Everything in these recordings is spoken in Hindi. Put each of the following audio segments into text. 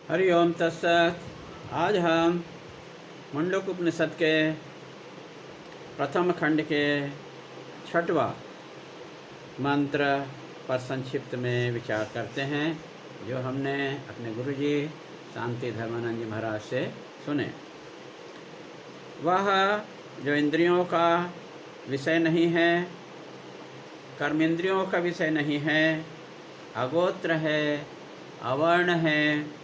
हरि ओम तत्सत। आज हम मुंडक उपनिषद के प्रथम खंड के 6वां मंत्र पर संक्षिप्त में विचार करते हैं, जो हमने अपने गुरुजी शांति धर्मानंद जी महाराज से सुने। वह जो इंद्रियों का विषय नहीं है, कर्मेंद्रियों का विषय नहीं है, अगोत्र है, अवर्ण है,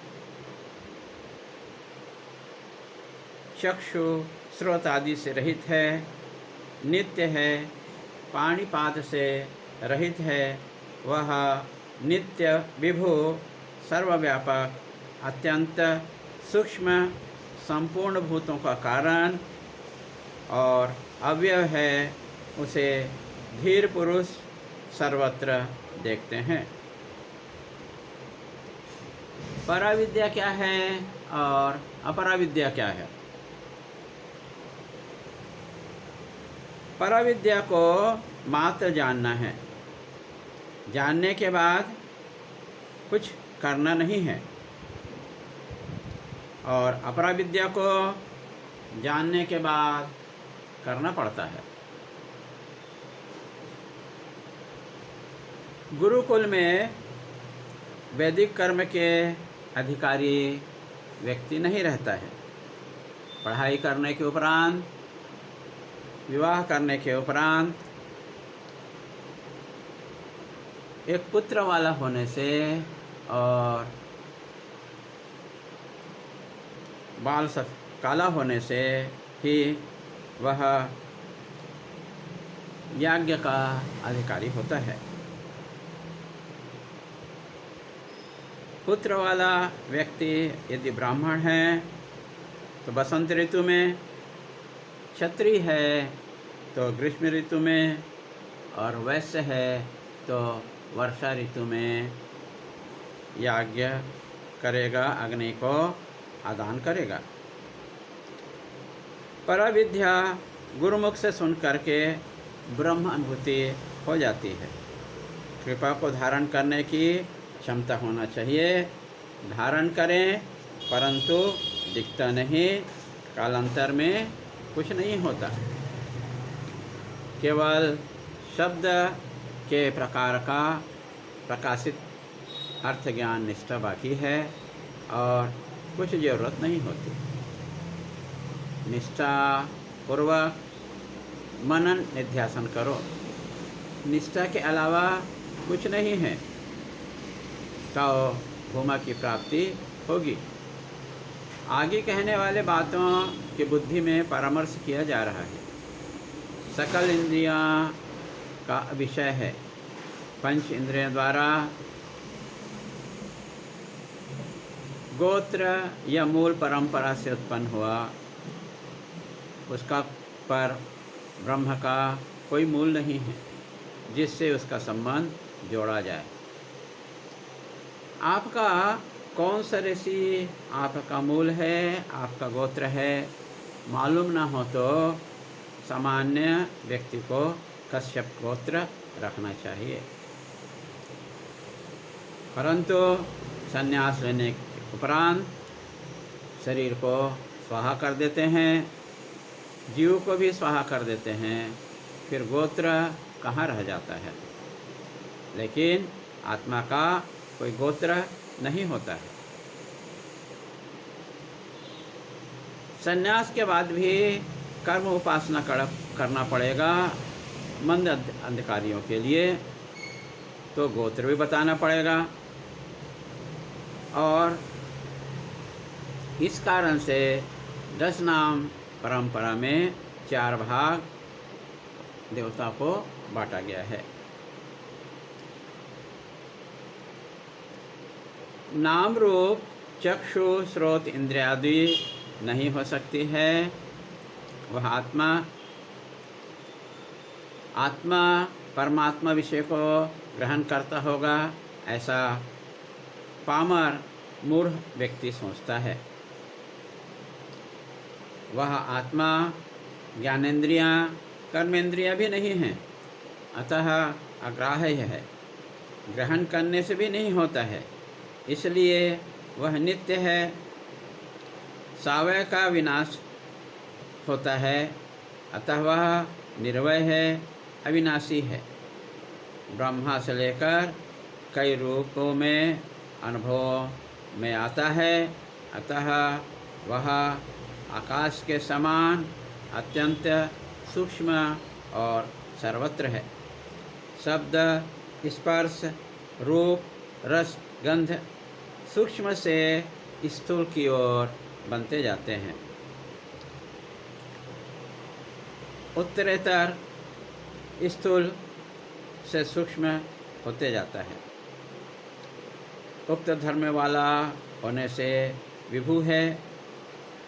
चक्षु स्रोत आदि से रहित है, नित्य है, पाणिपाद से रहित है, वह नित्य विभु सर्वव्यापक अत्यंत सूक्ष्म संपूर्ण भूतों का कारण और अव्यय है, उसे धीर पुरुष सर्वत्र देखते हैं। पराविद्या क्या है और अपराविद्या क्या है? पराविद्या को मात्र जानना है, जानने के बाद कुछ करना नहीं है, और अपराविद्या को जानने के बाद करना पड़ता है। गुरुकुल में वैदिक कर्म के अधिकारी व्यक्ति नहीं रहता है। पढ़ाई करने के उपरांत, विवाह करने के उपरांत एक पुत्र वाला होने से और बाल काला होने से ही वह याज्ञ का अधिकारी होता है। पुत्र वाला व्यक्ति यदि ब्राह्मण है तो बसंत ऋतु में, क्षत्रिय है तो ग्रीष्म ऋतु में, और वैश्य है तो वर्षा ऋतु में याज्ञ करेगा, अग्नि को आदान करेगा। पराविद्या गुरुमुख से सुन करके ब्रह्म अनुभूति हो जाती है। कृपा को धारण करने की क्षमता होना चाहिए। धारण करें परंतु दिखता नहीं, कालांतर में कुछ नहीं होता। केवल शब्द के प्रकार का प्रकाशित अर्थ ज्ञान निष्ठा बाकी है और कुछ ज़रूरत नहीं होती। निष्ठा पूर्वक मनन निध्यासन करो। निष्ठा के अलावा कुछ नहीं है तो भूमा की प्राप्ति होगी। आगे कहने वाले बातों की बुद्धि में परामर्श किया जा रहा है। सकल इंद्रियां का विषय है। पंच इंद्रियों द्वारा गोत्र या मूल परंपरा से उत्पन्न हुआ, उसका पर ब्रह्म का कोई मूल नहीं है जिससे उसका संबंध जोड़ा जाए। आपका कौन सा ऋषि आपका मूल है, आपका गोत्र है, मालूम ना हो तो सामान्य व्यक्ति को कश्यप गोत्र रखना चाहिए। परंतु संन्यास लेने के उपरांत शरीर को स्वाहा कर देते हैं, जीव को भी स्वाहा कर देते हैं, फिर गोत्र कहाँ रह जाता है। लेकिन आत्मा का कोई गोत्र नहीं होता है। संन्यास के बाद भी कर्म उपासना करना पड़ेगा। मंद अधिकारियों के लिए तो गोत्र भी बताना पड़ेगा, और इस कारण से 10 नाम परंपरा में 4 भाग देवता को बांटा गया है। नाम रूप चक्षु स्रोत इंद्रियादि नहीं हो सकती है। वह आत्मा परमात्मा विषय को ग्रहण करता होगा, ऐसा पामर मूढ़ व्यक्ति सोचता है। वह आत्मा ज्ञानेंद्रियां, कर्मेंद्रियां भी नहीं हैं, अतः अग्राह्य है, ग्रहण करने से भी नहीं होता है। इसलिए वह नित्य है। सावय का विनाश होता है, अतः वह निर्वय है, अविनाशी है। ब्रह्मा से लेकर कई रूपों में अनुभव में आता है, अतः वह आकाश के समान अत्यंत सूक्ष्म और सर्वत्र है। शब्द, स्पर्श, रूप, रस, गंध सूक्ष्म से स्थूल की ओर बनते जाते हैं। उत्तरेतर स्थूल से सूक्ष्म होते जाता है। उक्त धर्म वाला होने से विभु है,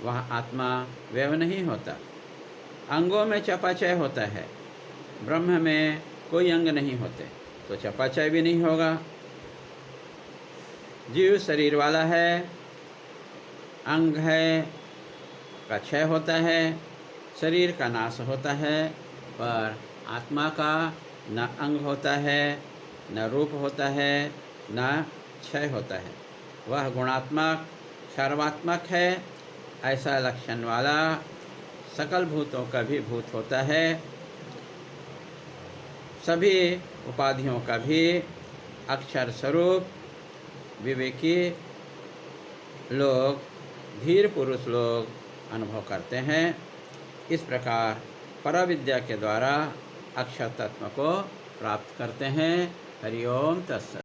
वह आत्मा व्यय नहीं होता। अंगों में चपाचय होता है, ब्रह्म में कोई अंग नहीं होते, तो चपाचय भी नहीं होगा। जीव शरीर वाला है, अंग है का क्षय होता है, शरीर का नाश होता है, पर आत्मा का न अंग होता है, न रूप होता है, न क्षय होता है। वह गुणात्मक सर्वात्मक है। ऐसा लक्षण वाला सकल भूतों का भी भूत होता है। सभी उपाधियों का भी अक्षर स्वरूप विवेकी लोग, धीर पुरुष लोग अनुभव करते हैं। इस प्रकार परविद्या के द्वारा अक्षर तत्व को प्राप्त करते हैं। हरि ओम तत्सत।